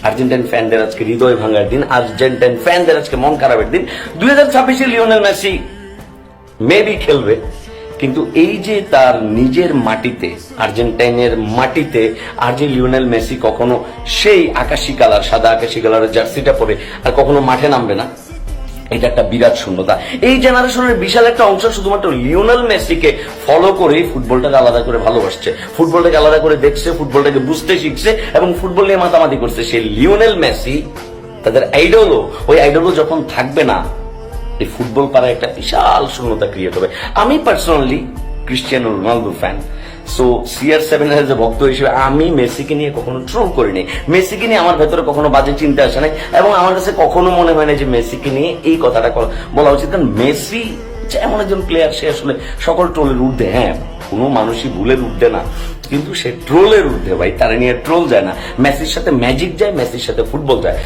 Argentine ফ্যানদের আজকে হৃদয় ভাঙার দিন, আর্জেন্টাইন ফ্যানদের আজকে মন খারাপের দিন। 2026-এ লিওনেল মেসি মেবি খেলবে, কিন্তু এই যে তার নিজের মাটিতে, আর্জেন্টাইনের মাটিতে আর যে লিওনেল মেসি কখনো সেই আকাশি কালার, সাদা আকাশি কালারের জার্সিটা পরে আর কখনো মাঠে নামবে না, এটা একটা বিরাট শূন্যতা। এই জেনারেশনের বিশাল একটা অংশ শুধুমাত্র লিওনেল মেসিকে ফলো করে ফুটবলটাকে আলাদা করে ভালোবাসছে, ফুটবলটাকে আলাদা করে দেখছে, ফুটবলটাকে বুঝতে শিখছে এবং ফুটবল নিয়ে মাতামাতি করছে। সেই লিওনেল মেসি তাদের আইডলও, ওই আইডলও যখন থাকবে না, এই ফুটবল পাড়ায় একটা বিশাল শূন্যতা ক্রিয়েট হবে। আমি personally Cristiano Ronaldo fan, so CR7 এর যে ভক্ত হিসেবে আমি মেসিকে নিয়ে কখনো ট্রোল করিনি, মেসিকে নিয়ে আমার ভেতরে কখনো বাজে চিন্তা আসে নাই এবং আমার কাছে কখনো মনে হয় না যে মেসিকে নিয়ে এই কথাটা বলা উচিত। কারণ মেসি যে এমন একজন প্লেয়ার, সে আসলে সকল ট্রোলের ঊর্ধ্বে। হ্যাঁ, কোনো মানুষই ভুলের ঊর্ধ্বে না, কিন্তু সে ট্রোলের ঊর্ধ্বে ভাই, তারা নিয়ে ট্রোল যায় না। মেসির সাথে ম্যাজিক যায়, মেসির সাথে ফুটবল যায়।